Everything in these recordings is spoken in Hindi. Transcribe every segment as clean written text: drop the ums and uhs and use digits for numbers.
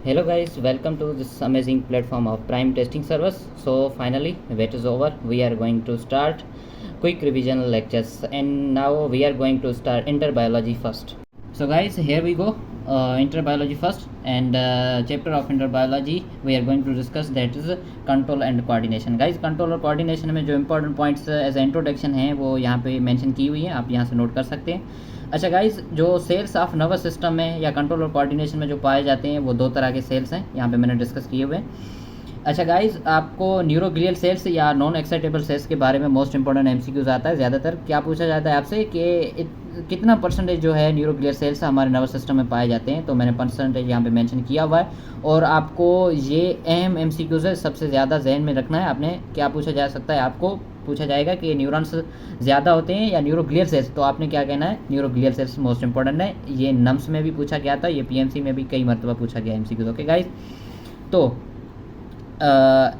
Hello guys, welcome to this amazing platform of Prime Testing Service. So finally, wait is over. We are going to start quick revision lectures, and now we are going to start interbiology first. So guys, here we go. Interbiology first, and chapter of interbiology we are going to discuss, that is control and coordination. Guys, control और coordination में जो important points as a introduction हैं वो यहाँ पे mention की हुई है, आप यहाँ से note कर सकते हैं. अच्छा गाइस, जो सेल्स ऑफ नर्वस सिस्टम में या कंट्रोल और कोऑर्डिनेशन में जो पाए जाते हैं वो दो तरह के सेल्स हैं, यहाँ पे मैंने डिस्कस किए हुए हैं. अच्छा गाइस, आपको न्यूरोग्लियल सेल्स या नॉन एक्साइटेबल सेल्स के बारे में मोस्ट इंपॉर्टेंट एमसीक्यूज आता है. ज़्यादातर क्या पूछा जाता है आपसे कि कितना परसेंटेज जो है न्यूरोग्लियल सेल्स हमारे नर्वस सिस्टम में पाए जाते हैं, तो मैंने परसेंटेज यहाँ पे मेंशन किया हुआ है. और आपको ये अहम एमसीक्यूज है, सबसे ज़्यादा जहन में रखना है आपने. क्या पूछा जा सकता है, आपको पूछा जाएगा कि न्यूरॉन्स ज़्यादा होते हैं या न्यूरोग्लियल सेल्स, तो आपने क्या कहना है, न्यूरोग्लियल सेल्स मोस्ट इंपॉर्टेंट है. ये नम्स में भी पूछा गया था, ये पीएमसी में भी कई मरतबा पूछा गया एमसीक्यूज. ओके गाइस, तो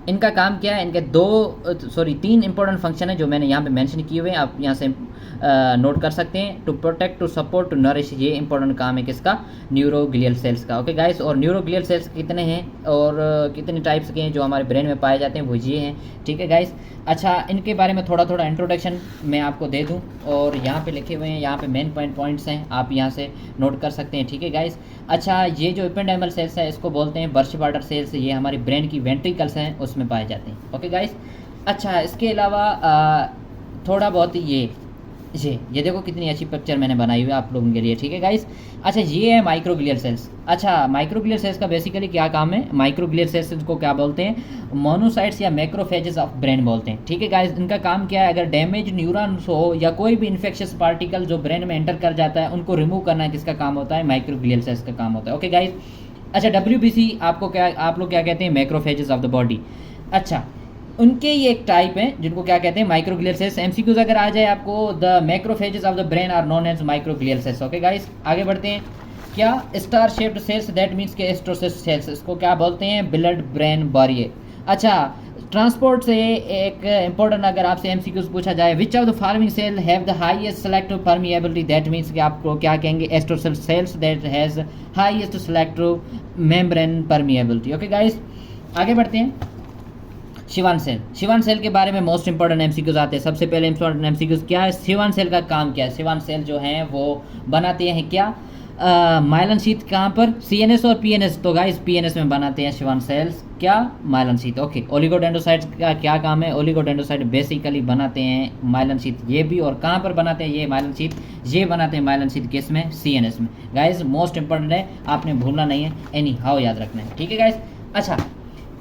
इनका काम क्या है, इनके तीन इंपॉर्टेंट फंक्शन है जो मैंने यहाँ पे मेंशन किए हुए हैं, आप यहाँ से नोट कर सकते हैं. To protect, to support, to nourish, ये इंपॉर्टेंट काम है किसका, न्यूरोग्लियल सेल्स का. ओके गाइस, और न्यूरोग्लियल सेल्स कितने हैं और कितने टाइप्स के हैं जो हमारे ब्रेन में पाए जाते हैं, वो ये हैं. ठीक है गाइस. अच्छा, इनके बारे में थोड़ा थोड़ा इंट्रोडक्शन मैं आपको दे दूं, और यहाँ पे लिखे हुए हैं, यहाँ पे मेन पॉइंट्स हैं, आप यहाँ से नोट कर सकते हैं. ठीक है गाइस. अच्छा, ये जो एपेंडाइमल सेल्स है इसको बोलते हैं बर्च वाटर सेल्स, ये हमारी ब्रेन की वेंट्रिकल्स हैं उसमें पाए जाते हैं. Okay guys. अच्छा, इसके अलावा थोड़ा बहुत ये देखो कितनी अच्छी पिक्चर मैंने बनाई हुई है आप लोगों के लिए. ठीक है गाइस. अच्छा, ये है माइक्रोग्लियल सेल्स. अच्छा, माइक्रोग्लियल सेल्स का बेसिकली क्या काम है, माइक्रोग्लियल सेल्स को क्या बोलते हैं, मोनोसाइट्स या मैक्रोफेजेस ऑफ ब्रेन बोलते हैं. ठीक है गाइस. इनका काम क्या है, अगर डैमेज न्यूरॉन्स हो या कोई भी इन्फेक्शियस पार्टिकल जो ब्रेन में एंटर कर जाता है उनको रिमूव करना है, किसका काम होता है, माइक्रोग्लियल सेल्स का काम होता है. Okay guys. अच्छा, WBC आप लोग क्या कहते हैं, मैक्रोफेजेस ऑफ द बॉडी. अच्छा, उनके ये एक टाइप है जिनको क्या कहते हैं, माइक्रोग्लियल सेल्स. एमसीक्यूज अगर आ जाए आपको, the macrophages of the brain are known as microglial cells. Okay guys, आगे बढ़ते हैं. क्या, star shaped cells, that means के एस्ट्रोसिस सेल्स, इसको क्या बोलते हैं, ब्लड ब्रेन बैरियर. अच्छा, ट्रांसपोर्ट से एक इंपॉर्टेंट अगर आपसे एमसीक्यूज पूछा जाए, which of the following cell have the highest selective permeability, that means कि आपको क्या कहेंगे, astrocyte cells that has highest selective membrane permeability. Okay guys, आगे बढ़ते हैं. शिवान सेल के बारे में मोस्ट इंपॉर्टेंट एमसीक्यूज आते हैं. सबसे पहले इंपॉर्टेंट एमसीक्यूज क्या है, शिवान सेल का काम क्या है. शिवान सेल जो हैं वो बनाते हैं क्या, माइलन शीथ. कहाँ पर, सीएनएस और पीएनएस. तो गाइस, पीएनएस में बनाते हैं शिवान सेल्स क्या, माइलन शीथ. ओके. ओलिगोडेंड्रोसाइट्स का क्या काम है, ओलिगोडेंड्रोसाइट बेसिकली बनाते हैं माइलन शीथ, ये भी. और कहाँ पर बनाते हैं ये माइलन शीथ, ये बनाते हैं माइलन शीथ किस में, सीएनएस में. गाइस, मोस्ट इंपॉर्टेंट है, आपने भूलना नहीं है, एनी हाउ याद रखना है. ठीक है गाइस. अच्छा,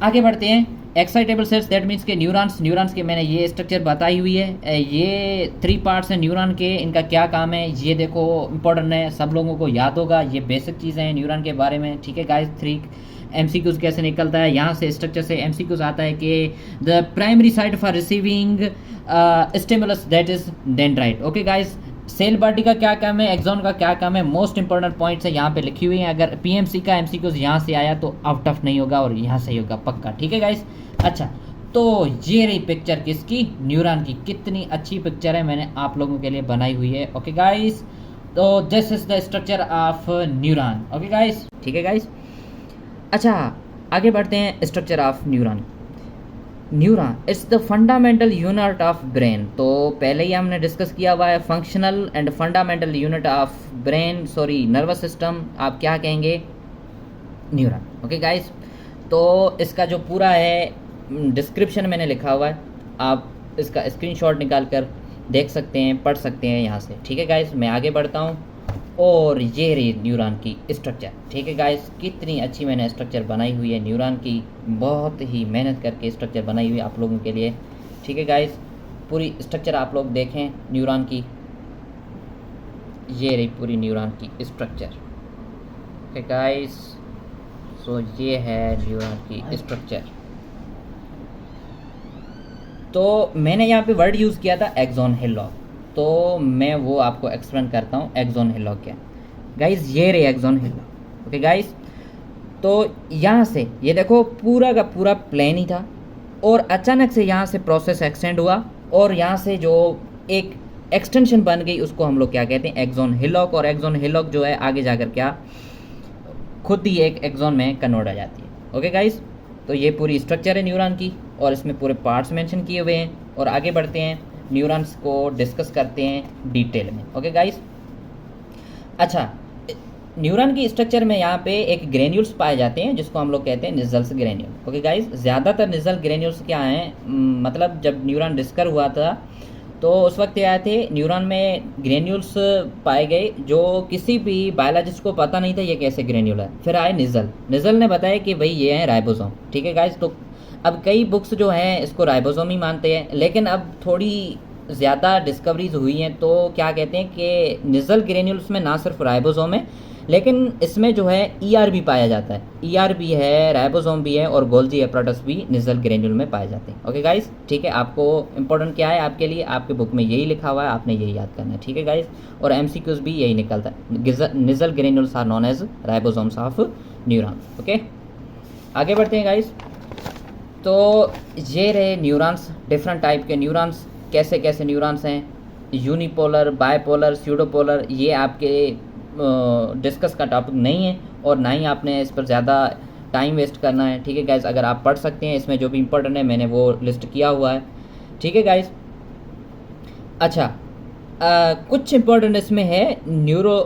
आगे बढ़ते हैं. एक्साइटेबल सेल्स, दैट मीन्स के न्यूरॉन्स के मैंने ये स्ट्रक्चर बताई हुई है. ये 3 पार्ट्स हैं न्यूरॉन के, इनका क्या काम है ये देखो, इंपॉर्टेंट है, सब लोगों को याद होगा, ये बेसिक चीज़ें हैं न्यूरॉन के बारे में. ठीक है गाइस. 3 एमसीक्यूज कैसे निकलता है, यहाँ से स्ट्रक्चर से एमसीक्यूज आता है कि the primary site for receiving stimulus, that is dendrite. Okay guys. Cell body का क्या काम है, एक्सॉन का क्या काम है, मोस्ट इंपॉर्टेंट पॉइंट्स है यहाँ पे लिखी हुई हैं. अगर पीएमसी का एमसीक्यूज यहाँ से आया तो आउट ऑफ नहीं होगा और यहाँ से ही होगा पक्का. ठीक है गाइस. अच्छा, तो ये रही पिक्चर किसकी, न्यूरॉन की. कितनी अच्छी पिक्चर है, मैंने आप लोगों के लिए बनाई हुई है. Okay guys. तो this is the structure of neuron. Okay guys. ठीक है गाइस. अच्छा, आगे बढ़ते हैं. Structure of neuron it's the fundamental unit of brain. तो पहले ही हमने डिस्कस किया हुआ है, functional and fundamental unit of brain, nervous system, आप क्या कहेंगे, न्यूरॉन. Okay guys. तो इसका जो पूरा है डिस्क्रिप्शन मैंने लिखा हुआ है, आप इसका स्क्रीनशॉट निकाल कर देख सकते हैं, पढ़ सकते हैं यहाँ से. ठीक है गाइस. मैं आगे बढ़ता हूँ. और ये रही न्यूरॉन की स्ट्रक्चर. ठीक है गाइस. कितनी अच्छी मैंने स्ट्रक्चर बनाई हुई है न्यूरॉन की, बहुत ही मेहनत करके स्ट्रक्चर बनाई हुई है आप लोगों के लिए. ठीक है गाइस. पूरी स्ट्रक्चर आप लोग देखें न्यूरॉन की, ये रही पूरी न्यूरॉन की स्ट्रक्चर. Okay guys. सो ये है न्यूरॉन की स्ट्रक्चर. तो मैंने यहाँ पे वर्ड यूज़ किया था एक्सॉन हिलॉक, तो मैं वो आपको एक्सप्लेन करता हूँ एक्सॉन हिलॉक क्या. गाइस, ये रहे एक्सॉन हिलॉक. Okay guys. तो यहाँ से ये देखो पूरा का पूरा प्लेन ही था, और अचानक से यहाँ से प्रोसेस एक्सटेंड हुआ, और यहाँ से जो एक एक्सटेंशन बन गई उसको हम लोग क्या कहते हैं, एक्सॉन हिलॉक. और एक्सॉन हिलॉक जो है आगे जाकर क्या खुद ही एक एक्सॉन में कन्वर्ट हो जाती है। ओके गाइस, तो ये पूरी स्ट्रक्चर है न्यूरॉन की और इसमें पूरे पार्ट्स मेंशन किए हुए हैं। और आगे बढ़ते हैं, न्यूरॉन्स को डिस्कस करते हैं डिटेल में। ओके गाइस, अच्छा, न्यूरॉन की स्ट्रक्चर में यहाँ पे एक ग्रेन्यूल्स पाए जाते हैं जिसको हम लोग कहते हैं निजल्स ग्रेन्यूल। ओके गाइस, ज़्यादातर निजल ग्रेन्यूल्स क्या हैं, मतलब जब न्यूरॉन डिस्कवर हुआ था तो उस वक्त क्या आए थे, न्यूरॉन में ग्रेन्यूल्स पाए गए जो किसी भी बायोलॉजिस्ट को पता नहीं था ये कैसे ग्रेन्यूल है। फिर आए निजल ने बताया कि भाई ये हैं राइबोसोम। ठीक है गाइस, तो अब कई बुक्स जो हैं इसको राइबोसोम ही मानते हैं, लेकिन अब थोड़ी ज़्यादा डिस्कवरीज हुई हैं तो क्या कहते हैं कि निजल ग्रेन्यूल्स में ना सिर्फ राइबोसोम है लेकिन इसमें जो है ईआर भी पाया जाता है। ईआर भी है, राइबोसोम भी है और गोल्जी एप्राटस भी निजल ग्रेन्यूल में पाए जाते हैं। ओके गाइस, ठीक है, आपको इंपॉर्टेंट क्या है आपके लिए, आपके बुक में यही लिखा हुआ है, आपने यही याद करना है। ठीक है गाइस, और एमसीक्यूज भी यही निकलता है, Nissl granules are known as ribosomes of neuron. Okay, आगे बढ़ते हैं गाइस। तो ये रहे न्यूरॉन्स, डिफरेंट टाइप के न्यूरॉन्स, कैसे कैसे न्यूरॉन्स हैं, यूनिपोलर, बायपोलर, स्यूडोपोलर, ये आपके डिस्कस का टॉपिक नहीं है और ना ही आपने इस पर ज़्यादा टाइम वेस्ट करना है। ठीक है गाइस, अगर आप पढ़ सकते हैं, इसमें जो भी इंपॉर्टेंट है मैंने वो लिस्ट किया हुआ है। ठीक है गाइस, अच्छा, कुछ इंपॉर्टेंट इसमें है न्यूरो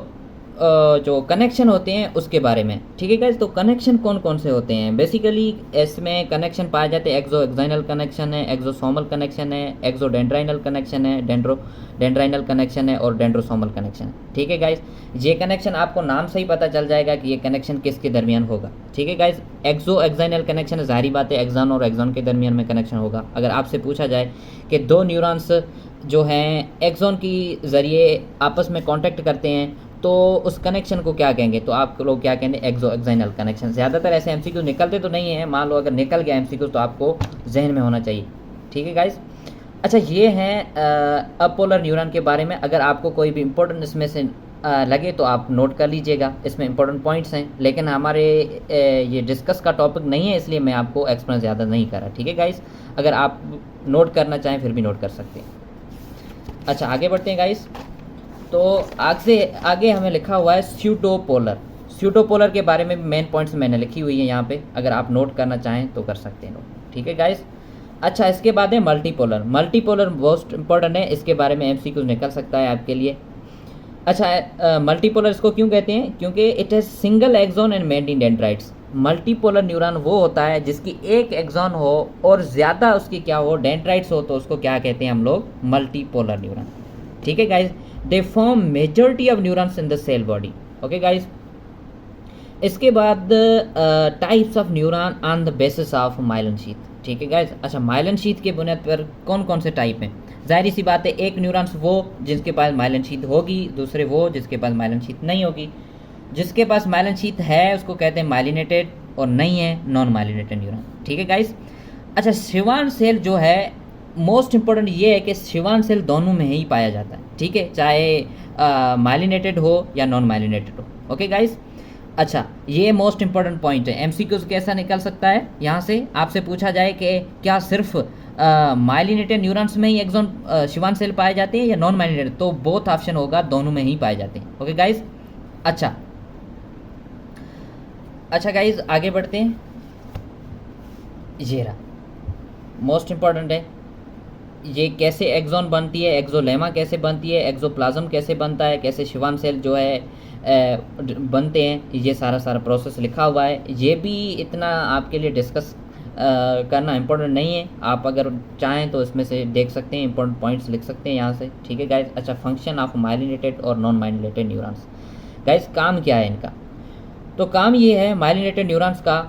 जो कनेक्शन होते हैं उसके बारे में। ठीक है गाइस, तो कनेक्शन कौन कौन से होते हैं, बेसिकली इसमें कनेक्शन पाए जाते हैं, एक्सो एक्साइनल कनेक्शन है, एक्सोसोमल कनेक्शन है, एक्सोडेंड्राइनल कनेक्शन है, डेंड्राइनल कनेक्शन है और डेंड्रोसोमल कनेक्शन है। ठीक है गाइस, ये कनेक्शन आपको नाम से ही पता चल जाएगा कि ये कनेक्शन किसके दरमियान होगा। ठीक है गाइस, एक्सो एक्साइनल कनेक्शन जाहिर बात है एक्सॉन और एक्सॉन के दरमियान में कनेक्शन होगा। अगर आपसे पूछा जाए कि दो न्यूरॉन्स जो हैं एक्सॉन की ज़रिए आपस में कॉन्टैक्ट करते हैं तो उस कनेक्शन को क्या कहेंगे, तो आप लोग क्या कहेंगे, एक्सो एक्साइनल कनेक्शन। ज़्यादातर ऐसे एमसीक्यू निकलते तो नहीं है, मान लो अगर निकल गया एमसीक्यू तो आपको जहन में होना चाहिए। ठीक है गाइस, अच्छा, ये हैं अपोलर न्यूरॉन के बारे में। अगर आपको कोई भी इंपॉर्टेंट इसमें से लगे तो आप नोट कर लीजिएगा, इसमें इंपॉर्टेंट पॉइंट्स हैं, लेकिन हमारे ये डिस्कस का टॉपिक नहीं है इसलिए मैं आपको एक्सप्लेन ज़्यादा नहीं कर रहा। ठीक है गाइस, अगर आप नोट करना चाहें फिर भी नोट कर सकते हैं। अच्छा, आगे बढ़ते हैं गाइस। तो आगे हमें लिखा हुआ है स्यूडोपोलर। स्यूडोपोलर के बारे में मेन पॉइंट्स मैंने लिखी हुई है यहाँ पे, अगर आप नोट करना चाहें तो कर सकते हैं नोट। ठीक है गाइस, अच्छा, इसके बाद है मल्टीपोलर। मल्टीपोलर मोस्ट इंपॉर्टेंट है, इसके बारे में एमसीक्यू निकल सकता है आपके लिए। अच्छा, मल्टीपोलर इसको क्यों कहते हैं, क्योंकि it has single axon and many dendrites. Multipolar neuron वो होता है जिसकी एक एक्सॉन हो और ज़्यादा उसकी क्या हो, डेंड्राइट्स हो, तो उसको क्या कहते हैं हम लोग, मल्टीपोलर न्यूरॉन। ठीक है guys, they form majority of neurons in the cell body. Okay guys, इसके बाद types of neuron on the basis of myelin sheath. ठीक है गाइस, अच्छा, माइलिन शीथ के बुनियाद पर कौन कौन से टाइप हैं, जाहिर सी बात है, एक न्यूरॉन्स वो जिसके पास माइलिन शीथ होगी, दूसरे वो जिसके पास माइलिन शीथ नहीं होगी। जिसके पास माइलिन शीथ है उसको कहते हैं माइलिनेटेड और नहीं है नॉन माइलिनेटेड न्यूरॉन। ठीक है गाइस, अच्छा, शिवान सेल जो है मोस्ट इंपॉर्टेंट ये है कि शिवान सेल दोनों में ही पाया जाता है। ठीक है, चाहे माइलिनेटेड हो या नॉन माइलिनेटेड हो। ओके गाइस, अच्छा, ये मोस्ट इंपॉर्टेंट पॉइंट है, एमसीक्यूज कैसा निकल सकता है, यहाँ से आपसे पूछा जाए कि क्या सिर्फ माइलिनेटेड न्यूरॉन्स में ही एक्सॉन शिवान सेल पाए जाते हैं या नॉन माइलिनेटेड, तो बोथ ऑप्शन होगा, दोनों में ही पाए जाते हैं। ओके गाइस, अच्छा गाइस, आगे बढ़ते हैं। ये रहा मोस्ट इंपॉर्टेंट है, ये कैसे एक्सॉन बनती है, एक्सोलेमा कैसे बनती है, एक्सोप्लाज्म कैसे बनता है, कैसे शिवान सेल जो है बनते हैं, ये सारा प्रोसेस लिखा हुआ है। ये भी इतना आपके लिए डिस्कस करना इम्पोर्टेंट नहीं है, आप अगर चाहें तो इसमें से देख सकते हैं, इंपॉर्टेंट पॉइंट्स लिख सकते हैं यहाँ से। ठीक है गाइस, अच्छा, फंक्शन ऑफ माइलिनेटेड और नॉन माइलिनेटेड न्यूरॉन्स। गाइस, काम क्या है इनका, तो काम ये है माइलिनेटेड न्यूरॉन्स का,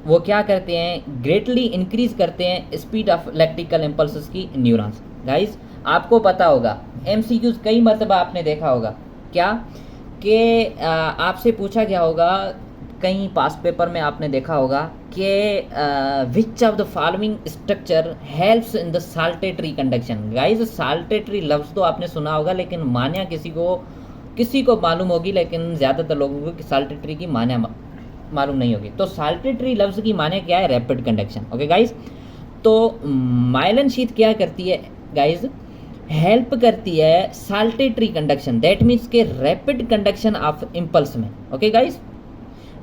वो क्या करते हैं, ग्रेटली इंक्रीज करते हैं स्पीड ऑफ इलेक्ट्रिकल इम्पल्सेस की न्यूरॉन्स। गाइस, आपको पता होगा एमसीक्यूज कई मरतबा आपने देखा होगा क्या कि आपसे पूछा गया होगा, कहीं पास्ट पेपर में आपने देखा होगा कि विच of the following structure helps in the saltatory conduction. Guys, saltatory लफ्ज़ तो आपने सुना होगा लेकिन मान्या किसी को मालूम होगी, लेकिन ज़्यादातर लोगों को साल्टेटरी की मान्या मालूम नहीं होगी। तो साल्टेटरी लफ्ज़ की माने क्या है, रैपिड कंडक्शन। ओके गाइस, तो माइलिन शीथ क्या करती है गाइस, हेल्प करती है साल्टेटरी कंडक्शन, दैट मीन्स के रैपिड कंडक्शन ऑफ इम्पल्स में। ओके गाइस,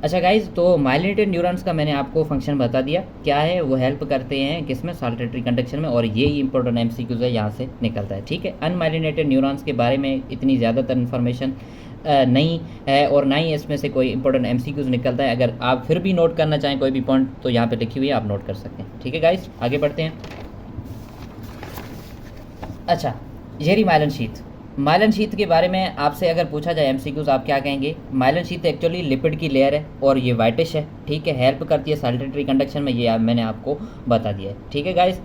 अच्छा गाइज, तो माइलिनेटेड न्यूरॉन्स का मैंने आपको फंक्शन बता दिया क्या है। वो हेल्प करते हैं किसमें, साल्टेटरी कंडक्शन में, और ये इंपॉर्टेंट एमसीक्यूज है, यहाँ से निकलता है। ठीक है, अनमाइलिनेटेड न्यूरॉन्स के बारे में इतनी ज़्यादातर इन्फॉर्मेशन नहीं है, और ना ही इसमें से कोई इंपॉर्टेंट एमसीक्यूज निकलता है। अगर आप फिर भी नोट करना चाहें कोई भी पॉइंट तो यहाँ पे लिखी हुई है, आप नोट कर सकते हैं। ठीक है गाइज, आगे बढ़ते हैं। अच्छा, ये रही माइलन शीथ। माइलन शीथ के बारे में आपसे अगर पूछा जाए एमसीक्यूज, आप क्या कहेंगे? माइलन शीथ एक्चुअली लिपिड की लेयर है और ये वाइटिश है। ठीक है, हेल्प करती है साल्टेटरी कंडक्शन में, ये मैंने आपको बता दिया है। ठीक है गाइज।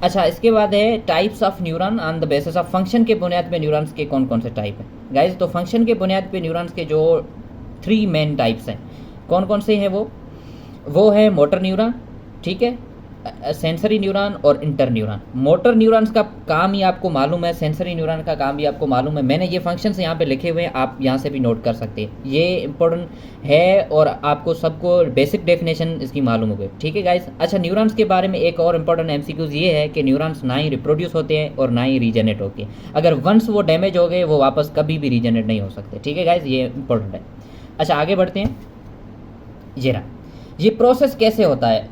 अच्छा, इसके बाद है types of neuron on the basis of function के बुनियाद पे न्यूरॉन्स के कौन कौन से टाइप है गाइज। तो फंक्शन के बुनियाद पे न्यूरॉन्स के जो 3 मेन टाइप्स हैं, कौन कौन से हैं वो है मोटर न्यूरॉन, ठीक है, सेंसरी न्यूरॉन और इंटर न्यूरॉन। मोटर न्यूरॉन्स का काम ही आपको मालूम है, सेंसरी न्यूरॉन का काम भी आपको मालूम है। मैंने ये फंक्शंस यहाँ पे लिखे हुए हैं, आप यहाँ से भी नोट कर सकते हैं। ये इंपॉर्टेंट है और आपको सबको बेसिक डेफिनेशन इसकी मालूम हो गई। ठीक है गाइस। अच्छा, न्यूरॉन्स के बारे में एक और इंपॉर्टेंट एमसीक्यूज ये है कि न्यूरॉन्स ना ही रिप्रोड्यूस होते हैं और ना ही रीजनरेट होते हैं। अगर वंस वो डैमेज हो गए वो वापस कभी भी रीजनरेट नहीं हो सकते। ठीक है गाइस, ये इंपॉर्टेंट है। अच्छा, आगे बढ़ते हैं। ये प्रोसेस कैसे होता है,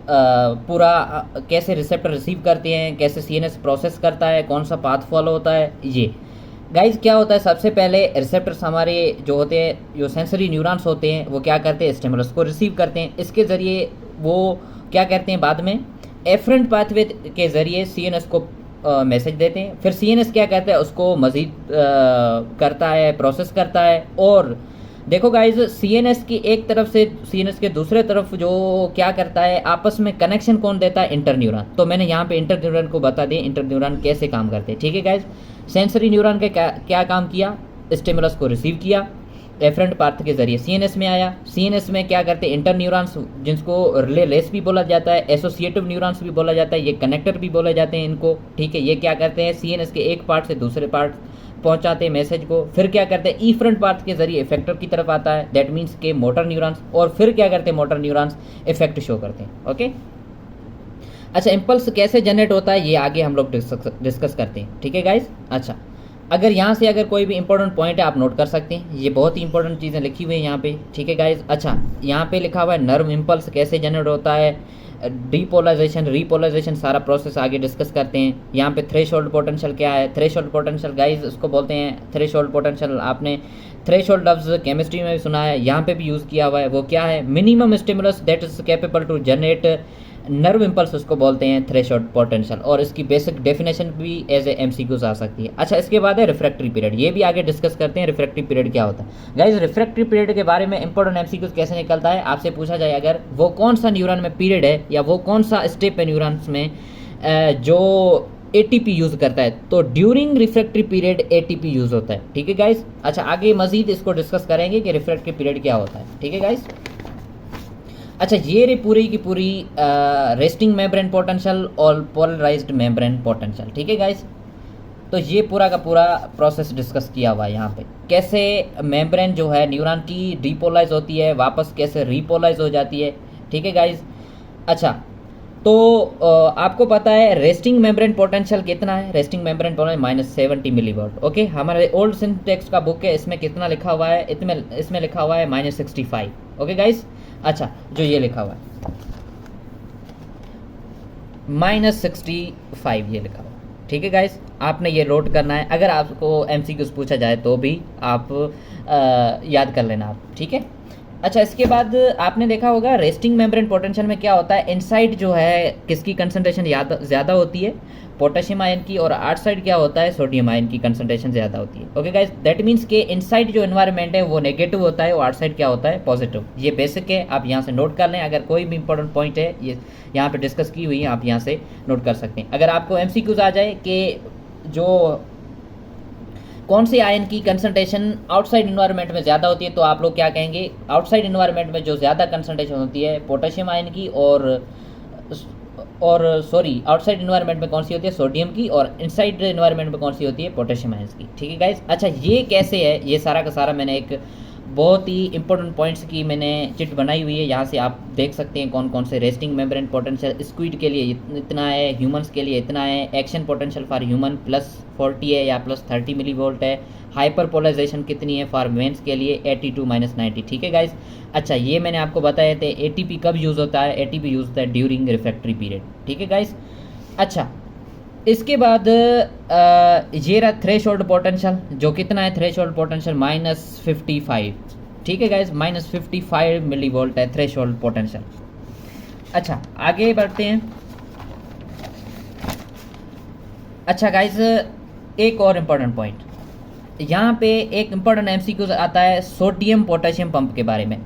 कैसे रिसेप्टर रिसीव करते हैं, कैसे सीएनएस प्रोसेस करता है, कौन सा पाथ फॉलो होता है। ये गाइज क्या होता है, सबसे पहले रिसेप्टर्स हमारे जो होते हैं, जो सेंसरी न्यूरॉन्स होते हैं, वो क्या करते हैं, स्टिमुलस को रिसीव करते हैं। इसके ज़रिए वो क्या करते हैं, बाद में एफरेंट पाथवे के ज़रिए सीएनएस को मैसेज देते हैं। फिर सीएनएस क्या करता है, उसको मज़ीद करता है, प्रोसेस करता है। और देखो गाइज, सीएनएस की एक तरफ से सीएनएस के दूसरे तरफ जो क्या करता है, आपस में कनेक्शन कौन देता है, इंटर न्यूरॉन। तो मैंने यहाँ पे इंटर न्यूरॉन को बता दिया, इंटर न्यूरॉन कैसे काम करते हैं। ठीक है गाइज, सेंसरी न्यूरॉन के क्या काम किया, स्टिमुलस को रिसीव किया, एफरेंट पाथ के जरिए सीएनएस में आया। सीएनएस में क्या करते हैं, इंटर न्यूरॉन्स, जिसको रिले लेस भी बोला जाता है, एसोसिएटिव न्यूरॉन्स भी बोला जाता है, ये कनेक्टर भी बोले जाते हैं इनको। ठीक है, ये क्या करते हैं, सीएनएस के एक पार्ट से दूसरे पार्ट पहुंचाते हैं मैसेज को। फिर क्या करते हैं, इफरेंट पाथ के जरिए इफेक्टर की तरफ आता है, दैट मीन्स के मोटर न्यूरॉन्स। और फिर क्या करते हैं, मोटर न्यूरॉन्स इफेक्ट शो करते हैं। ओके। अच्छा, इम्पल्स कैसे जनरेट होता है, ये आगे हम लोग डिस्कस करते हैं। ठीक है गाइज। अच्छा, अगर यहाँ से अगर कोई भी इंपॉर्टेंट पॉइंट है आप नोट कर सकते हैं, ये बहुत ही इंपॉर्टेंट चीज़ें लिखी हुई हैं यहाँ पे। ठीक है गाइज। अच्छा, यहाँ पे लिखा हुआ है नर्व इम्पल्स कैसे जनरेट होता है, डीपोलराइजेशन, रीपोलराइजेशन, सारा प्रोसेस आगे डिस्कस करते हैं। यहाँ पे थ्रेशोल्ड पोटेंशियल क्या है, थ्रेशोल्ड पोटेंशियल गाइज उसको बोलते हैं थ्रेशोल्ड पोटेंशियल। आपने थ्रेशोल्ड लफ्ज़ केमिस्ट्री में भी सुना है, यहाँ पे भी यूज़ किया हुआ है। वो क्या है, minimum stimulus that is capable to generate nerve impulse, उसको बोलते हैं थ्रेशोल्ड पोटेंशियल। और इसकी बेसिक डेफिनेशन भी एज ए एमसीक्यूज आ सकती है। अच्छा, इसके बाद है रिफ्रैक्टरी पीरियड, ये भी आगे डिस्कस करते हैं। रिफ्रैक्टरी पीरियड क्या होता है गाइज, रिफ्रैक्टरी पीरियड के बारे में इंपॉर्टेंट एमसीक्यूज कैसे निकलता है, आपसे पूछा जाए अगर वो कौन सा न्यूरॉन में पीरियड है या वो कौन सा स्टेप है न्यूरॉन्स में जो एटीपी यूज़ करता है, तो during refractory period ATP use होता है। ठीक है गाइज। अच्छा, आगे मजीद इसको डिस्कस करेंगे कि रिफ्रैक्टरी पीरियड क्या होता है। ठीक है गाइज। अच्छा, ये रे पूरी की पूरी रेस्टिंग मेम्ब्रेन पोटेंशियल और पोलराइज्ड मेम्ब्रेन पोटेंशियल। ठीक है गाइस, तो ये पूरा का पूरा प्रोसेस डिस्कस किया हुआ है यहाँ पे, कैसे मेम्ब्रेन जो है न्यूरॉन की डीपोलाइज होती है, वापस कैसे रीपोलाइज हो जाती है। ठीक है गाइस। अच्छा, तो आपको पता है रेस्टिंग मेम्ब्रेन पोटेंशियल कितना है, resting membrane potential -70 milliwatt. Okay, हमारे ओल्ड सिंटेक्स का बुक है, इसमें कितना लिखा हुआ है, इसमें लिखा हुआ है -65। Okay guys. अच्छा, जो ये लिखा हुआ है -65 ये लिखा हुआ है। ठीक है गाइस, आपने ये नोट करना है, अगर आपको एमसीक्यूज पूछा जाए तो भी आप याद कर लेना आप। ठीक है। अच्छा, इसके बाद आपने देखा होगा रेस्टिंग मेम्ब्रेन पोटेंशियल में क्या होता है, इनसाइड जो है किसकी कंसंट्रेशन ज़्यादा होती है, पोटेशियम आयन की, और आउटसाइड क्या होता है, सोडियम आयन की कंसंट्रेशन ज़्यादा होती है। ओके गाइस, दैट मीन्स के इनसाइड जो एनवायरनमेंट है वो नेगेटिव होता है और आउटसाइड क्या होता है, पॉजिटिव। ये बेसिक है, आप यहाँ से नोट कर लें। अगर कोई भी इंपॉर्टेंट पॉइंट है ये यहाँ पे डिस्कस की हुई है, आप यहाँ से नोट कर सकते हैं। अगर आपको एमसीक्यूज आ जाए कि जो कौन से आयन की कंसंट्रेशन आउटसाइड इन्वायरमेंट में ज़्यादा होती है, तो आप लोग क्या कहेंगे, आउटसाइड इन्वायरमेंट में जो ज़्यादा कंसंट्रेशन होती है पोटेशियम आयन की, और सॉरी आउटसाइड इन्वायरमेंट में कौन सी होती है, सोडियम की, और इनसाइड इन्वायरमेंट में कौन सी होती है, पोटेशियम आयंस की। ठीक है गाइस। अच्छा, ये कैसे है, ये सारा का सारा मैंने एक बहुत ही इंपॉर्टेंट पॉइंट्स की मैंने चिट बनाई हुई है, यहाँ से आप देख सकते हैं कौन कौन से रेस्टिंग मेम्ब्रेन पोटेंशियल स्क्विड के लिए इतना है, ह्यूमंस के लिए इतना है, एक्शन पोटेंशियल फॉर ह्यूमन +40 है या +30 मिलीवोल्ट है, हाइपर पोलराइजेशन कितनी है फॉर मेंस के लिए 82 -90। ठीक है गाइस। अच्छा, ये मैंने आपको बताए थे एटीपी कब यूज़ होता है, एटीपी यूज़ होता है ड्यूरिंग रिफ्रैक्टरी पीरियड। ठीक है गाइस। अच्छा, इसके बाद ये रहा थ्रेशोल्ड पोटेंशियल, जो कितना है थ्रेशोल्ड पोटेंशियल -55। ठीक है गाइस, -55 मिलीवोल्ट है थ्रेशोल्ड पोटेंशियल। अच्छा, आगे बढ़ते हैं। अच्छा गाइस, एक और इम्पोर्टेंट पॉइंट, यहाँ पे एक इम्पोर्टेंट एमसीक्यू आता है सोडियम पोटेशियम पंप के बारे में।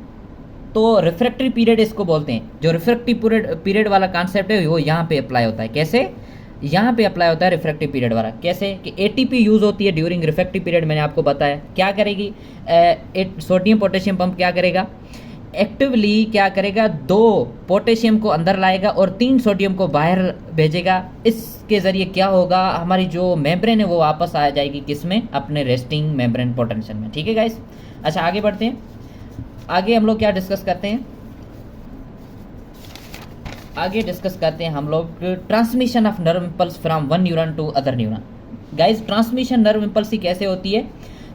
तो रिफ्रैक्टरी पीरियड इसको बोलते हैं। जो रिफ्रैक्टरी पीरियड वाला कॉन्सेप्ट है वो यहाँ पे अप्लाई होता है। कैसे यहाँ पे अप्लाई होता है रिफ्रैक्टिव पीरियड वाला? कैसे कि एटीपी यूज़ होती है ड्यूरिंग रिफ्रैक्टिव पीरियड। मैंने आपको बताया क्या करेगी, सोडियम पोटेशियम पंप क्या करेगा, एक्टिवली क्या करेगा, 2 पोटेशियम को अंदर लाएगा और 3 सोडियम को बाहर भेजेगा। इसके ज़रिए क्या होगा, हमारी जो मेम्ब्रेन है वो वापस आ जाएगी किस में, अपने रेस्टिंग मेम्ब्रेन पोटेंशियल में। ठीक है गाइस। अच्छा, आगे बढ़ते हैं। आगे हम लोग क्या डिस्कस करते हैं, आगे डिस्कस करते हैं हम लोग transmission of nerve impulse from one neuron to other neuron. Guys, transmission nerve impulse की कैसे होती है,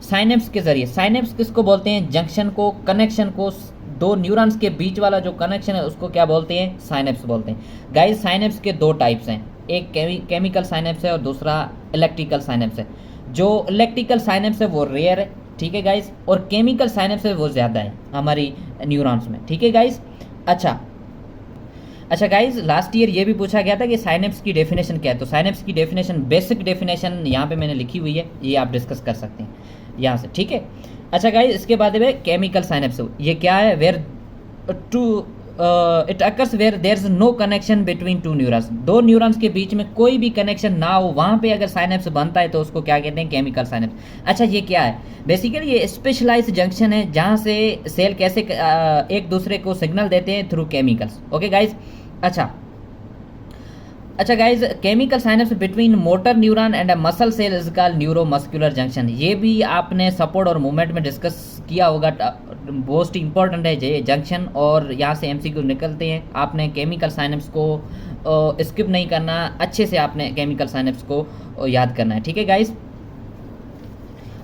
साइनेप्स के जरिए। साइनेप्स किसको बोलते हैं, जंक्शन को, कनेक्शन को, 2 न्यूरॉन्स के बीच वाला जो कनेक्शन है उसको क्या बोलते हैं, साइनेप्स बोलते हैं। गाइस, साइनेप्स के 2 टाइप्स हैं, एक केमिकल साइनेप्स है और दूसरा इलेक्ट्रिकल साइनेप्स है। जो इलेक्ट्रिकल साइनेप्स है वो रेयर है, ठीक है गाइस, और केमिकल साइनेप्स है वो ज़्यादा है हमारी न्यूरॉन्स में। ठीक है गाइस। अच्छा गाइज, लास्ट ईयर ये भी पूछा गया था कि साइनेप्स की डेफिनेशन क्या है। तो साइनेप्स की डेफिनेशन, बेसिक डेफिनेशन यहाँ पे मैंने लिखी हुई है, ये आप डिस्कस कर सकते हैं यहाँ से। ठीक है। अच्छा गाइज, इसके बाद है केमिकल साइनेप्स। ये क्या है, where to it occurs where there is no connection between 2 neurons. 2 neurons के बीच में कोई भी कनेक्शन ना हो, वहाँ पे अगर साइनेप्स बनता है तो उसको क्या कहते हैं, केमिकल साइनेप्स। अच्छा, ये क्या है, बेसिकली ये स्पेशलाइज जंक्शन है जहाँ से सेल कैसे एक दूसरे को सिग्नल देते हैं थ्रू केमिकल्स। Okay guys. अच्छा guys, chemical synapse between motor neuron and a muscle cell is called neuromuscular junction. ये भी आपने सपोर्ट और मूवमेंट में डिस्कस किया होगा, मोस्ट इंपॉर्टेंट है ये जंक्शन, और यहाँ से एमसीक्यू निकलते हैं। आपने केमिकल साइनेप्स को स्किप नहीं करना, अच्छे से आपने केमिकल साइनेप्स को याद करना है। ठीक है गाइज।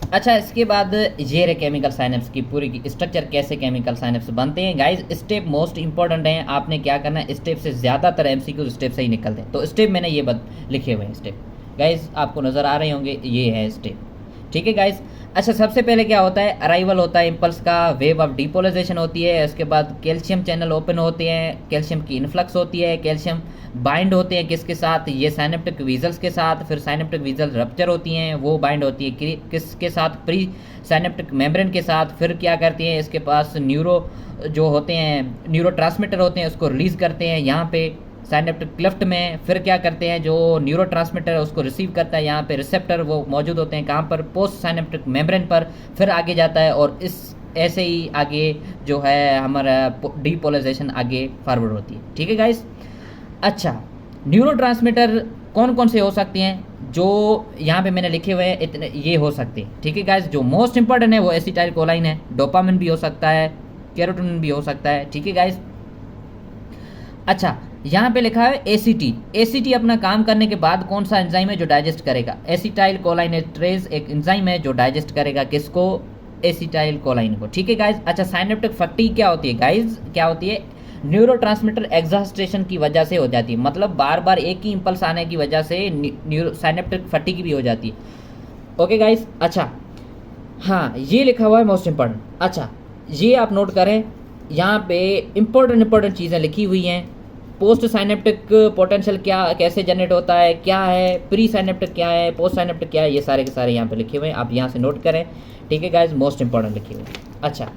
अच्छा, इसके बाद ये रहे केमिकल साइनेप्स की पूरी की स्ट्रक्चर, कैसे केमिकल साइनेप्स बनते हैं। गाइज, स्टेप मोस्ट इंपॉर्टेंट हैं, आपने क्या करना है, स्टेप से ज़्यादातर एमसीक्यू स्टेप से ही निकलते हैं। तो स्टेप मैंने ये लिखे हुए हैं स्टेप, गाइज आपको नज़र आ रहे होंगे, ये है स्टेप। ठीक है गाइज। अच्छा, सबसे पहले क्या होता है, अराइवल होता है इम्पल्स का, वेव ऑफ डिपोलराइजेशन होती है, उसके बाद कैल्शियम चैनल ओपन होते हैं, कैल्शियम की इन्फ्लक्स होती है, कैल्शियम बाइंड होते हैं किसके साथ, ये साइनेप्टिक वीजल्स के साथ, फिर साइनेप्टिक वीजल रप्चर होती हैं, वो बाइंड होती है किसके साथ, प्री साइनेप्टिक मेम्ब्रेन के साथ। फिर क्या करती हैं, इसके पास न्यूरो जो होते हैं, न्यूरो ट्रांसमीटर होते हैं, उसको रिलीज़ करते हैं यहाँ पे साइनेप्टिक क्लेफ्ट में। फिर क्या करते हैं, जो न्यूरो ट्रांसमीटर है उसको रिसीव करता है, यहाँ पे रिसेप्टर वो मौजूद होते हैं कहाँ पर, पोस्ट साइनेप्टिक मेम्ब्रेन पर। फिर आगे जाता है और इस ऐसे ही आगे जो है हमारा डीपोलराइजेशन आगे फॉरवर्ड होती है। ठीक है गाइस। अच्छा, न्यूरो ट्रांसमीटर कौन कौन से हो सकते हैं, जो यहाँ पे मैंने लिखे हुए हैं इतने, ये हो सकते हैं। ठीक है गाइस। जो मोस्ट इंपॉर्टेंट है वो एसिटाइल कोलाइन है, डोपामिन भी हो सकता है, कैरोटीन भी हो सकता है। ठीक है गाइस। अच्छा, यहाँ पे लिखा है एसीटी। एसीटी अपना काम करने के बाद कौन सा एंजाइम है जो डाइजेस्ट करेगा, एसिटाइल कोलाइनेट्रेज एक एंजाइम है जो डाइजेस्ट करेगा किसको, एसिटाइल कोलाइन को। ठीक है गाइज। अच्छा, साइनेप्टिक फटीग क्या होती है गाइज, क्या होती है, न्यूरोट्रांसमीटर एग्जॉस्टेशन की वजह से हो जाती है, मतलब बार बार एक ही इंपल्स आने की वजह से साइनेप्टिक फटीग भी हो जाती है। Okay guys. अच्छा, हाँ, ये लिखा हुआ है मोस्ट इंपॉर्टेंट। अच्छा, ये आप नोट करें, यहाँ पे इंपॉर्टेंट चीज़ें लिखी हुई हैं। पोस्ट साइनेप्टिक पोटेंशियल क्या, कैसे जनरेट होता है, क्या है प्री साइनेप्टिक, क्या है पोस्ट साइनेप्टिक, क्या है, ये सारे के सारे यहाँ पे लिखे हुए हैं, आप यहाँ से नोट करें। ठीक है गाइज, मोस्ट इंपॉर्टेंट लिखे हुए हैं। अच्छा,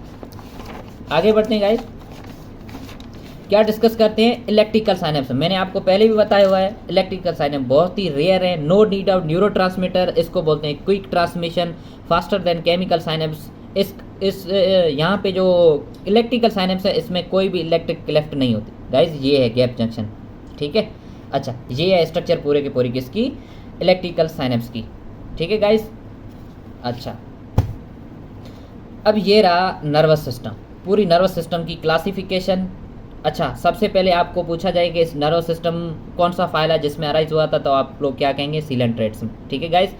आगे बढ़ते हैं गाइज, क्या डिस्कस करते हैं, इलेक्ट्रिकल साइनेप्स। मैंने आपको पहले भी बताया हुआ है, इलेक्ट्रिकल साइनेप्स बहुत ही रेयर है, no need of neurotransmitter, इसको बोलते हैं quick transmission, faster than chemical synapse. इस यहाँ पे जो इलेक्ट्रिकल साइनेप्स है इसमें कोई भी इलेक्ट्रिक क्लेफ्ट नहीं होती गाइज, ये है गैप जंक्शन। ठीक है। अच्छा, ये है स्ट्रक्चर पूरे के पूरी किसकी, इलेक्ट्रिकल साइनेप्स की। ठीक है गाइज। अच्छा, अब ये रहा नर्वस सिस्टम, पूरी नर्वस सिस्टम की क्लासिफिकेशन। अच्छा, सबसे पहले आपको पूछा जाए कि इस नर्वस सिस्टम कौन सा फाइल है जिसमें अराइज हुआ था, तो आप लोग क्या कहेंगे, सीलेंट्रेट्स में। ठीक है गाइस।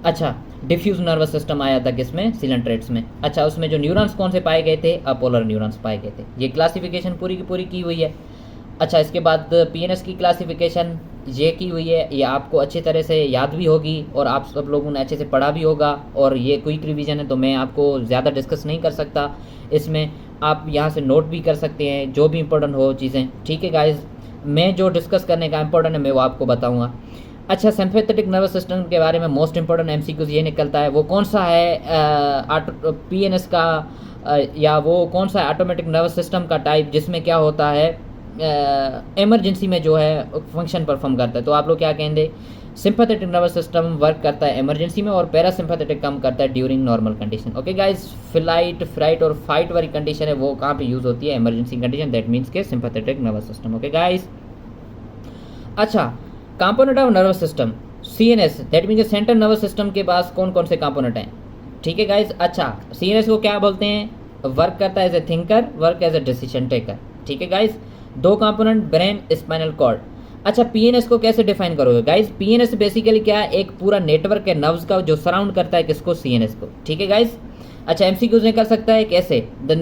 अच्छा, डिफ्यूज नर्वस सिस्टम आया था किसमें, सीलेंट्रेट्स में। अच्छा, उसमें जो न्यूरॉन्स कौन से पाए गए थे, अपोलर न्यूरॉन्स पाए गए थे। ये क्लासिफिकेशन पूरी की पूरी की हुई है। अच्छा, इसके बाद पीएनएस की क्लासिफिकेशन ये की हुई है, ये आपको अच्छी तरह से याद भी होगी और आप सब लोगों ने अच्छे से पढ़ा भी होगा। और ये क्विक रिवीजन है तो मैं आपको ज़्यादा डिस्कस नहीं कर सकता इसमें, आप यहाँ से नोट भी कर सकते हैं जो भी इंपॉर्टेंट हो चीज़ें। ठीक है गाइज, मैं जो डिस्कस करने का इंपॉर्टेंट है मैं वो आपको बताऊँगा। अच्छा, सिंपैथेटिक नर्वस सिस्टम के बारे में मोस्ट इंपॉर्टेंट एमसीक्यूज ये निकलता है, वो कौन सा है पीएनएस का या वो कौन सा ऑटोमेटिक नर्वस सिस्टम का टाइप जिसमें क्या होता है, इमरजेंसी में जो है फंक्शन परफॉर्म करता है। तो आप लोग क्या कहेंगे, सिंपैथेटिक नर्वस सिस्टम वर्क करता है इमरजेंसी में और पैरासिम्पैथेटिक काम करता है during normal condition. Okay guys, flight और फाइट वाली कंडीशन है वो कहाँ पे यूज़ होती है, इमरजेंसी कंडीशन, दैट मीन्स के sympathetic nervous system. Okay guys. अच्छा, component of nervous system, CNS, that means central nervous system के पास कौन कौन से कंपोनेंट हैं। ठीक है गाइस। अच्छा, सीएनएस को क्या बोलते हैं, वर्क करता है as a thinker, work as a decision taker. ठीक है गाइस। दो कंपोनेंट, ब्रेन, स्पाइनल कॉर्ड। अच्छा, पीएनएस को कैसे डिफाइन करोगे गाइस, पीएनएस बेसिकली क्या है, एक पूरा नेटवर्क है नर्व्स का जो सराउंड करता है किसको, सीएनएस को। ठीक है गाइस। अच्छा, एमसीक्यूज निकल सकता है कैसे, the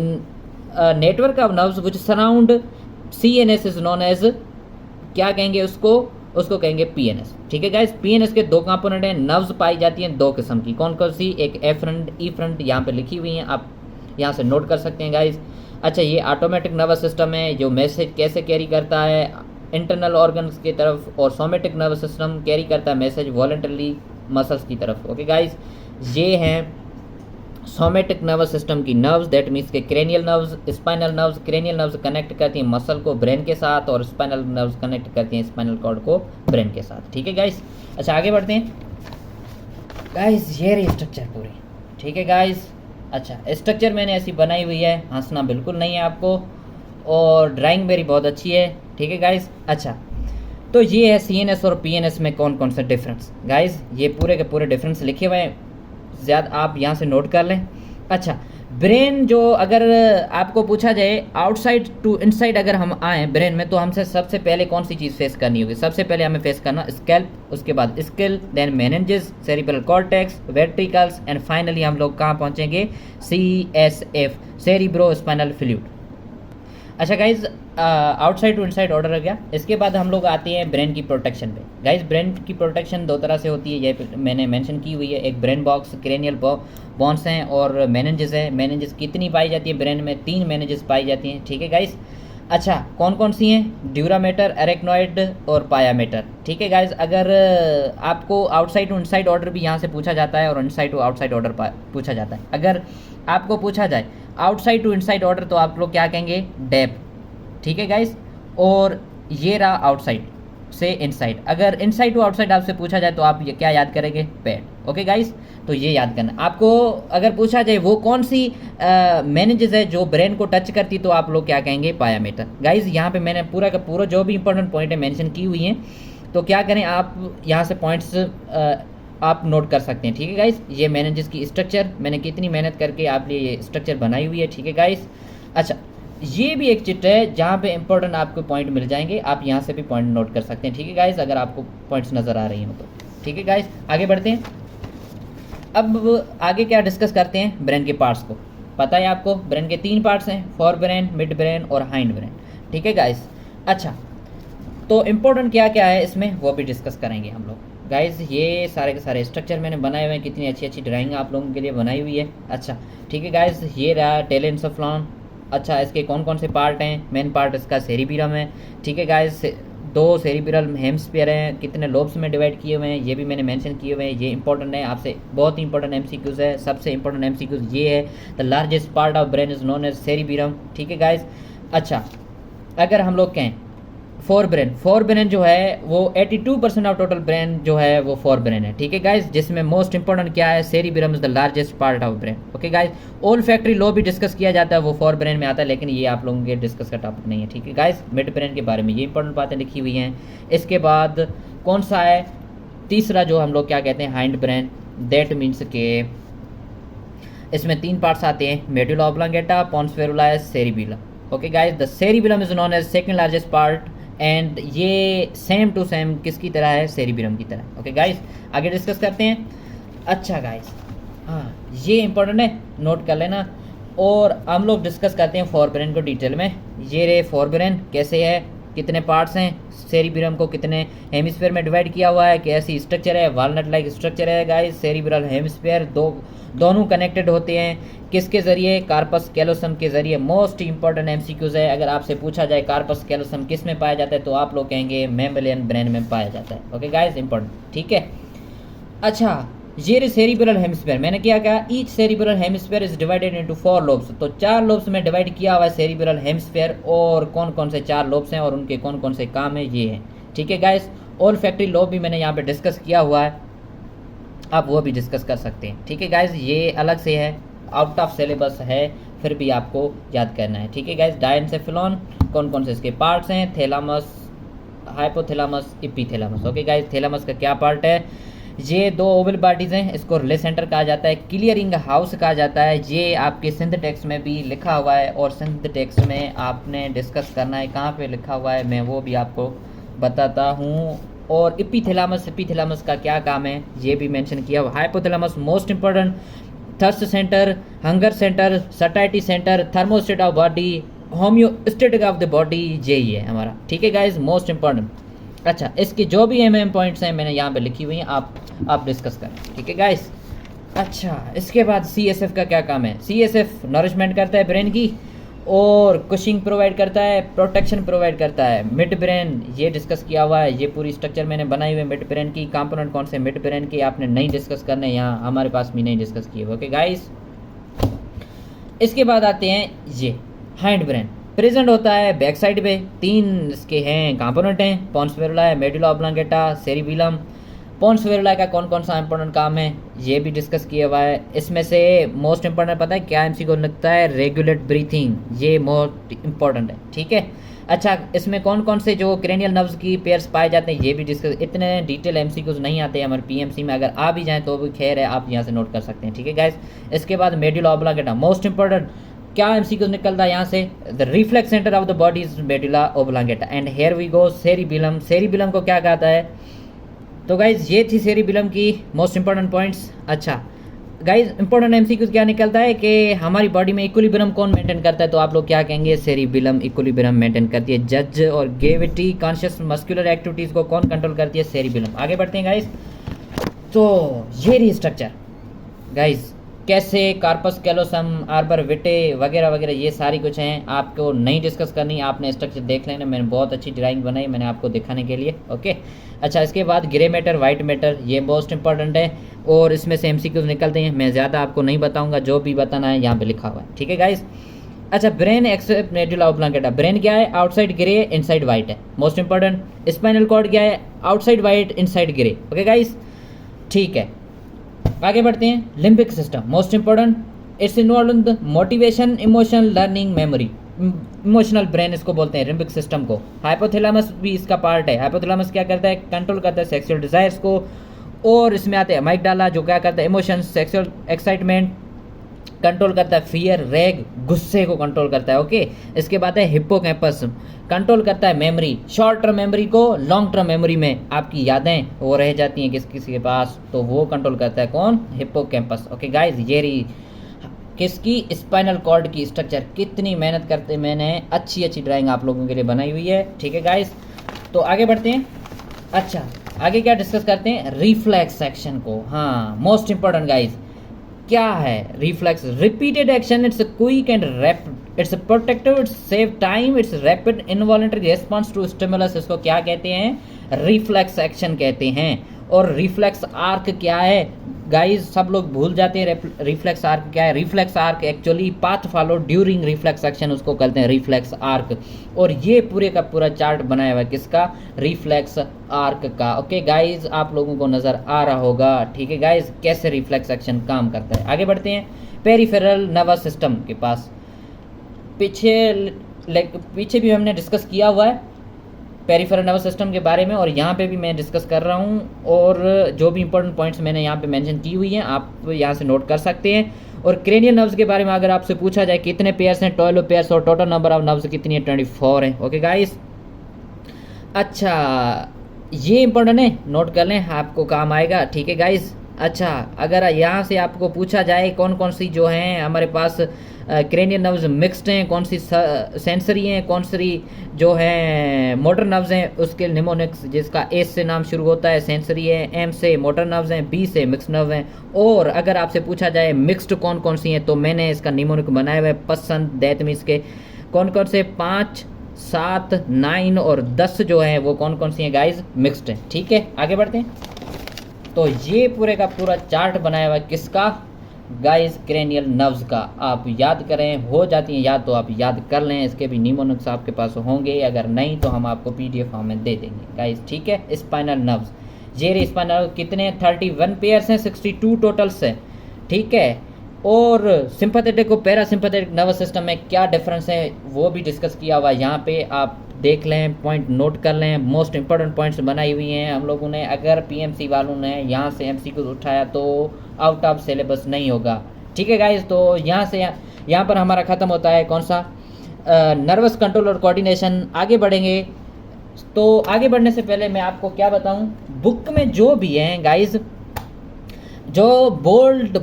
network of nerves which surround CNS is known as, क्या कहेंगे उसको कहेंगे पीएनएस। ठीक है गाइस। पीएनएस के दो कंपोनेंट हैं, नर्व्स पाई जाती हैं दो किस्म की, कौन कौन सी, एक एफरंट, ई फ्रंट, यहाँ पे लिखी हुई हैं, आप यहाँ से नोट कर सकते हैं गाइस। अच्छा, ये ऑटोमेटिक नर्वस सिस्टम है जो मैसेज कैसे कैरी करता है इंटरनल ऑर्गन्स की तरफ, और सोमेटिक नर्वस सिस्टम कैरी करता है मैसेज वॉलंटरली मसल्स की तरफ। ओके गाइस, ये हैं सोमेटिक नर्वस सिस्टम की नर्व्स, दैट मीन्स के cranial nerves, spinal nerves. Cranial nerves connect करती हैं मसल को ब्रेन के साथ और स्पाइनल नर्व्स कनेक्ट करती हैं स्पाइनल कॉर्ड को ब्रेन के साथ। ठीक है गाइस। अच्छा, आगे बढ़ते हैं गाइस, ये रही स्ट्रक्चर पूरी। ठीक है गाइस। अच्छा, स्ट्रक्चर मैंने ऐसी बनाई हुई है, हंसना बिल्कुल नहीं है आपको, और ड्राइंग मेरी बहुत अच्छी है। ठीक है गाइस। अच्छा, तो ये है सीएनएस और पीएनएस में कौन कौन सा डिफरेंस। गाइस, ये पूरे के पूरे डिफरेंस लिखे हुए हैं, ज़्यादा आप यहाँ से नोट कर लें। अच्छा, ब्रेन जो अगर आपको पूछा जाए आउटसाइड टू इनसाइड अगर हम आएँ ब्रेन में, तो हमसे सबसे पहले कौन सी चीज़ फेस करनी होगी, सबसे पहले हमें फेस करना स्कैल्प, उसके बाद skill, then meninges, cerebral cortex, ventricles, and finally हम लोग कहाँ पहुँचेंगे, सीएसएफ, सेरिब्रो स्पाइनल फ्लूइड। अच्छा guys, outside to inside order हो गया। इसके बाद हम लोग आते हैं ब्रेन की प्रोटेक्शन पे। गाइज, ब्रेन की प्रोटेक्शन दो तरह से होती है, ये मैंने मेंशन की हुई है। एक ब्रेन बॉक्स, क्रेनियल बॉन्स हैं, और मेनिंजेस है। मेनिंजेस कितनी पाई जाती है ब्रेन में, 3 मेनिंजेस पाई जाती हैं। ठीक है गाइज। अच्छा, कौन कौन सी हैं, ड्यूरामेटर, अरेक्नॉइड और पायामेटर। ठीक है गाइज। अगर आपको आउटसाइड टू इनसाइड ऑर्डर भी यहाँ से पूछा जाता है और इनसाइड टू आउटसाइड ऑर्डर पूछा जाता है। अगर आपको पूछा जाए आउटसाइड टू इनसाइड ऑर्डर तो आप लोग क्या कहेंगे, डेप। ठीक है गाइस। और ये रहा आउटसाइड से इनसाइड। अगर इनसाइड टू आउटसाइड आपसे पूछा जाए तो आप ये क्या याद करेंगे, पैड। ओके गाइस, तो ये याद करना। आपको अगर पूछा जाए वो कौन सी मेनिंजेस है जो ब्रेन को टच करती, तो आप लोग क्या कहेंगे, पायामेटर। गाइस, यहाँ पे मैंने पूरा का पूरा जो भी इंपॉर्टेंट पॉइंट है मेंशन की हुई हैं, तो क्या करें आप यहाँ से पॉइंट्स आप नोट कर सकते हैं। ठीक है गाइस। ये मेनिंजेस की स्ट्रक्चर मैंने कितनी मेहनत करके आप लिए ये स्ट्रक्चर बनाई हुई है। ठीक है गाइस। अच्छा, ये भी एक चित्र है जहाँ पे इंपॉर्टेंट आपको पॉइंट मिल जाएंगे, आप यहाँ से भी पॉइंट नोट कर सकते हैं। ठीक है गाइस, अगर आपको पॉइंट्स नज़र आ रही हो तो। ठीक है गाइस, आगे बढ़ते हैं। अब आगे क्या डिस्कस करते हैं, ब्रेन के पार्ट्स को। पता है आपको ब्रेन के 3 पार्ट्स हैं, फोर ब्रेन, मिड ब्रेन और हाइंड ब्रेन। ठीक है गाइस। अच्छा, तो इम्पोर्टेंट क्या क्या है इसमें वो भी डिस्कस करेंगे हम लोग। गाइस, ये सारे के सारे स्ट्रक्चर मैंने बनाए हुए हैं, कितनी अच्छी अच्छी ड्राइंग आप लोगों के लिए बनाई हुई है। अच्छा, ठीक है गाइस, ये रहा टेलेंसोफ्लॉन। अच्छा, इसके कौन कौन से पार्ट हैं, मेन पार्ट इसका सेरिबिरम है। ठीक है गाइस, 2 सेरिब्रल हेम्स्फीयर हैं, कितने लोब्स में डिवाइड किए हुए हैं ये भी मैंने मेंशन किए हुए हैं। ये इंपॉर्टेंट है, आपसे बहुत ही इंपॉर्टेंट एमसीक्यूज है। सबसे इंपॉर्टेंट एमसीक्यूज ये है, the largest part of brain is known as cerebrum. ठीक है गाइस। अच्छा, अगर हम लोग कहें फोर ब्रेन जो है वो 82% ऑफ टोटल ब्रेन जो है वो फोर ब्रेन है। ठीक है गाइस, जिसमें मोस्ट इंपॉर्टेंट क्या है, cerebrum is the largest part of brain. Okay guys, ओल फैक्ट्री लो भी डिस्कस किया जाता है, वो फोर ब्रेन में आता है, लेकिन ये आप लोगों के डिस्कस का टॉपिक नहीं है। ठीक है गाइस, मिड ब्रेन के बारे में ये इंपॉर्टेंट बातें लिखी हुई हैं। इसके बाद कौन सा है, तीसरा जो हम लोग क्या कहते हैं, हाइंड ब्रेन, दैट मीन्स के इसमें 3 पार्ट्स आते हैं, medulla oblongata, pons varolii, cerebellum. Okay guys, the cerebellum is known as second largest part and ये सेम टू सेम किसकी तरह है, सेरिबेलम की तरह। ओके गाइस, आगे डिस्कस करते हैं। अच्छा गाइस, हाँ ये इंपॉर्टेंट है, नोट कर लेना। और हम लोग डिस्कस करते हैं फोरब्रेन को डिटेल में। ये रे फोरब्रेन कैसे है, कितने पार्ट्स हैं, सेरिबेलम को कितने हेमिस्फीयर में डिवाइड किया हुआ है, कैसी स्ट्रक्चर है, वालनट लाइक स्ट्रक्चर है गाइस। सेरिब्रल हेमिस्फीयर दोनों कनेक्टेड होते हैं किसके ज़रिए, कार्पस कैलोसम के ज़रिए। मोस्ट इंपॉर्टेंट एमसीक्यूज है, अगर आपसे पूछा जाए कार्पस कैलोसम किस में पाया जाता है तो आप लोग कहेंगे मैमेलियन ब्रेन में पाया जाता है। ओके गाइस, इंपॉर्टेंट, ठीक है। अच्छा, ये सेरिब्रल हेमिस्फीयर मैंने क्या कहा, each cerebral hemisphere is divided into 4 lobes. तो 4 लोब्स में डिवाइड किया हुआ है सेरिब्रल हेमिस्फीयर। और कौन कौन से 4 लोब्स हैं और उनके कौन कौन से काम है, ये हैं, ठीक है गाइस। ओल्फैक्टरी लोब भी मैंने यहाँ पे डिस्कस किया हुआ है, आप वो भी डिस्कस कर सकते हैं, ठीक है गाइस। ये अलग से है, आउट ऑफ सिलेबस है, फिर भी आपको याद करना है, ठीक है गाइस। डायनसेफेलॉन कौन कौन से इसके पार्ट्स हैं, thalamus, hypothalamus, epithalamus. Okay guys, thalamus का क्या पार्ट है, ये 2 ओवल बॉडीज हैं, इसको रिले सेंटर कहा जाता है, क्लियरिंग हाउस कहा जाता है। ये आपके सिंथ टेक्स्ट में भी लिखा हुआ है और सिंथ टेक्स्ट में आपने डिस्कस करना है, कहाँ पे लिखा हुआ है मैं वो भी आपको बताता हूँ। और एपिथैलामस का क्या काम है ये भी मेंशन किया हुआ। Hypothalamus most important, thirst centre, hunger centre, satiety centre, thermostat of body, homeostatic of the body, यही है हमारा, ठीक है गाइज, मोस्ट इंपॉर्टेंट। अच्छा, इसकी जो भी एम पॉइंट्स हैं मैंने यहाँ पे लिखी हुई हैं, आप डिस्कस करें, ठीक है गाइस। अच्छा, इसके बाद CSF का क्या काम है, CSF नरिशमेंट करता है ब्रेन की और कुशिंग प्रोवाइड करता है, प्रोटेक्शन प्रोवाइड करता है। मिड ब्रेन ये डिस्कस किया हुआ है, ये पूरी स्ट्रक्चर मैंने बनाई हुई है मिड ब्रेन की। कंपोनेंट कौन से मिड ब्रेन की आपने नहीं डिस्कस करने, यहाँ हमारे पास भी नहीं डिस्कस किए, ओके गाइस। इसके बाद आते हैं ये हाइंड ब्रेन, प्रेजेंट होता है बैक साइड पे। 3 इसके हैं कंपोनेंट हैं, पोन्स फेरुला है, medulla oblongata, cerebellum. Pons varolii का कौन कौन सा इंपॉर्टेंट काम है ये भी डिस्कस किया हुआ है। इसमें से मोस्ट इंपॉर्टेंट पता है क्या एमसी को लगता है, रेगुलेट ब्रीथिंग, ये मोस्ट इंपॉर्टेंट है, ठीक है। अच्छा, इसमें कौन कौन से जो क्रेनियल नर्व्स की पेयर्स पाए जाते हैं ये भी डिस्कस, इतने डिटेल एमसीक्यूज नहीं आते हैं हमारे पीएमसी में, अगर आ भी जाएँ तो भी खैर है, आप यहाँ से नोट कर सकते हैं, ठीक है गाइस। इसके बाद मेडुला ऑब्लांगेटा, मोस्ट इंपॉर्टेंट, क्या एमसीक्यूज निकलता है यहाँ से, the reflex centre of the body is medulla oblongata. And here we go cerebellum, cerebellum को क्या कहता है। तो गाइज ये थी सेरिबेलम की मोस्ट इंपॉर्टेंट पॉइंट्स। अच्छा गाइज, इंपॉर्टेंट एमसीक्यूज क्या निकलता है कि हमारी बॉडी में इक्विलिब्रियम कौन मेंटेन करता है, तो आप लोग क्या कहेंगे, सेरिबेलम इक्विलिब्रियम मेंटेन करती है। जज और ग्रेविटी, कॉन्शियस मस्कुलर एक्टिविटीज़ को कौन कंट्रोल करती है, सेरिबेलम। आगे बढ़ते हैं गाइज। तो ये रही स्ट्रक्चर गाइज, कैसे कार्पस कैलोसम, आर्बर विटे वगैरह वगैरह ये सारी कुछ हैं, आपको नहीं डिस्कस करनी, आपने स्ट्रक्चर देख लेना, मैंने बहुत अच्छी ड्राइंग बनाई मैंने आपको दिखाने के लिए, ओके। अच्छा, इसके बाद ग्रे मैटर, वाइट मैटर, ये मोस्ट इंपॉर्टेंट है और इसमें से एमसीक्यूज निकलते हैं, मैं ज़्यादा आपको नहीं बताऊंगा, जो भी बताना है यहाँ पे लिखा हुआ है, ठीक है गाइस। अच्छा, brain except medulla oblongata, brain क्या है, आउटसाइड ग्रे इनसाइड वाइट है, मोस्ट इंपॉर्टेंट। स्पाइनल कॉर्ड क्या है, outside white inside grey, okay guys, ठीक है। आगे बढ़ते हैं। Limbic system most important, it's involve in motivation, emotion, learning, memory, emotional brain इसको बोलते हैं लिम्बिक सिस्टम को। हाइपोथैलेमस भी इसका पार्ट है। हाइपोथैलेमस क्या करता है, कंट्रोल करता है सेक्सुअल डिजायर्स को। और इसमें आते हैं अमाइगडाला जो क्या करता है, इमोशंस, सेक्सुअल एक्साइटमेंट, कंट्रोल करता है फियर, रैग, गुस्से को कंट्रोल करता है, ओके। इसके बाद है हिप्पोकैम्पस, कंट्रोल करता है मेमोरी, शॉर्ट टर्म मेमोरी को लॉन्ग टर्म मेमोरी में आपकी यादें वो रह जाती हैं किसी के पास, तो वो कंट्रोल करता है कौन, हिप्पोकैम्पस, ओके गाइस। ये रही किसकी, स्पाइनल कॉर्ड की स्ट्रक्चर, कितनी मेहनत करते मैंने अच्छी अच्छी ड्राइंग आप लोगों के लिए बनाई हुई है, ठीक है गाइस। तो आगे बढ़ते हैं। अच्छा, आगे क्या डिस्कस करते हैं, रिफ्लेक्स सेक्शन को। हाँ, मोस्ट इंपॉर्टेंट गाइस, क्या है reflex, repeated action, it's quick and rapid, it's protective, it's save time, it's rapid involuntary response to stimulus, इसको क्या कहते हैं, रिफ्लेक्स एक्शन कहते हैं। और रिफ्लेक्स आर्क क्या है गाइस, सब लोग भूल जाते हैं रिफ्लेक्स आर्क क्या है। Reflex arc actually path follow during reflex action, उसको कहते हैं रिफ्लेक्स आर्क। और ये पूरे का पूरा चार्ट बनाया हुआ है किसका, रिफ्लेक्स आर्क का, ओके गाइस, आप लोगों को नजर आ रहा होगा, ठीक है गाइस, कैसे रिफ्लेक्स एक्शन काम करता है। आगे बढ़ते हैं। पेरिफेरल नर्वस सिस्टम के पास पीछे भी हमने डिस्कस किया हुआ है पेरिफेरल नर्वस सिस्टम के बारे में, और यहाँ पे भी मैं डिस्कस कर रहा हूँ। और जो भी इंपॉर्टेंट पॉइंट्स मैंने यहाँ पे मेंशन की हुई हैं आप यहाँ से नोट कर सकते हैं। और क्रेनियल नर्व्स के बारे में अगर आपसे पूछा जाए कितने पेयर्स हैं, 12 पेयर्स, और टोटल नंबर ऑफ नर्व्स कितनी है, 24 है। ओके गाइस, अच्छा ये इंपॉर्टेंट है, नोट कर लें, आपको काम आएगा। ठीक है गाइस। अच्छा, अगर यहाँ से आपको पूछा जाए कौन कौन सी जो हैं हमारे पास क्रेनियल नर्व्स मिक्स्ड हैं, कौन सी सेंसरी हैं, कौन सी जो हैं मोटर नर्व्स हैं, उसके निमोनिक्स जिसका एस से नाम शुरू होता है सेंसरी है, एम से मोटर नर्व्स हैं, बी से मिक्स्ड नर्व हैं। और अगर आपसे पूछा जाए मिक्स्ड कौन कौन सी हैं, तो मैंने इसका निमोनिक बनाया हुआ है पसंद, दैट मीन्स के कौन कौन से 5, 7, 9 और 10 जो है वो कौन कौन सी हैं गाइज, मिक्स्ड हैं। ठीक है, आगे बढ़ते हैं। तो ये पूरे का पूरा चार्ट बनाया हुआ है किसका, गाइस क्रेनियल नर्व्स का। आप याद करें, हो जाती हैं याद तो आप याद कर लें, इसके भी निमोनिक्स आपके पास होंगे, अगर नहीं तो हम आपको पीडीएफ फॉर्म में दे देंगे गाइस। ठीक है, स्पाइनल नर्व्स, ये स्पाइनल कितने 31 पेयर्स हैं, 62 टोटल्स हैं। ठीक है, और सिंपैथेटिक और पैरासिम्पैथेटिक नर्वस सिस्टम में क्या डिफरेंस है वो भी डिस्कस किया हुआ है, यहाँ पे आप देख लें, पॉइंट नोट कर लें, मोस्ट इंपॉर्टेंट पॉइंट्स बनाई हुई हैं हम लोगों ने। अगर पीएमसी वालों ने यहाँ से एमसीक्यू उठाया तो आउट ऑफ सिलेबस नहीं होगा। ठीक है गाइस, तो यहाँ से यहाँ पर हमारा ख़त्म होता है कौन सा, नर्वस कंट्रोल और कोऑर्डिनेशन। आगे बढ़ेंगे, तो आगे बढ़ने से पहले मैं आपको क्या बताऊँ, बुक में जो भी हैं गाइज, जो बोल्ड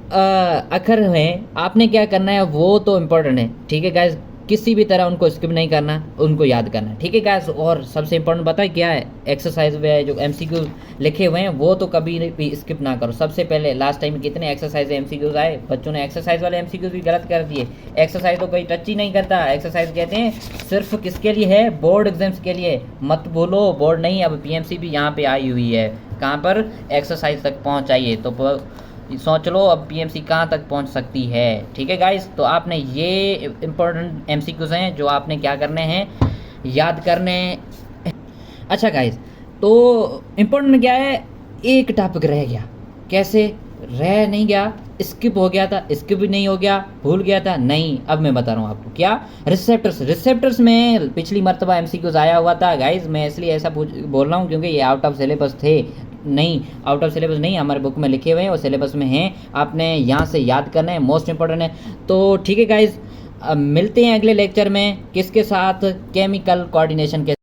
अक्षर हैं, आपने क्या करना है वो तो इम्पोर्टेंट है। ठीक है गाइज, किसी भी तरह उनको स्किप नहीं करना, उनको याद करना है। ठीक है गाइस, और सबसे इम्पोर्टेंट पता है क्या है, एक्सरसाइज में जो एमसीक्यू लिखे हुए हैं वो तो कभी भी स्किप ना करो। सबसे पहले लास्ट टाइम कितने एक्सरसाइज एमसीक्यूज आए, बच्चों ने एक्सरसाइज वाले एमसीक्यूज भी गलत कर दिए। एक्सरसाइज तो कोई टच ही नहीं करता, एक्सरसाइज कहते हैं सिर्फ किसके लिए है, बोर्ड एग्जाम्स के लिए। मत भूलो, बोर्ड नहीं, अब पीएमसी भी यहाँ पे आई हुई है, कहाँ पर, एक्सरसाइज तक पहुँचाइए। तो सोच लो अब पीएमसी कहाँ तक पहुँच सकती है। ठीक है गाइस, तो आपने ये इम्पोर्टेंट एमसीक्यूज हैं जो आपने क्या करने हैं, याद करने। अच्छा गाइस, तो इम्पोर्टेंट क्या है, एक टॉपिक रह गया, कैसे रह नहीं गया, स्किप हो गया था, स्किप भी नहीं हो गया, भूल गया था नहीं, अब मैं बता रहा हूँ आपको क्या, रिसेप्टर्स। रिसेप्टर्स में पिछली मरतबा एमसीक्यूज आया हुआ था गाइस, मैं इसलिए ऐसा बोल रहा हूँ क्योंकि ये आउट ऑफ सिलेबस थे, नहीं आउट ऑफ सिलेबस नहीं, हमारे बुक में लिखे हुए हैं और सिलेबस में हैं, आपने यहाँ से याद करना है, मोस्ट इंपॉर्टेंट है। तो ठीक है गाइज, मिलते हैं अगले लेक्चर में किसके साथ, केमिकल कोऑर्डिनेशन के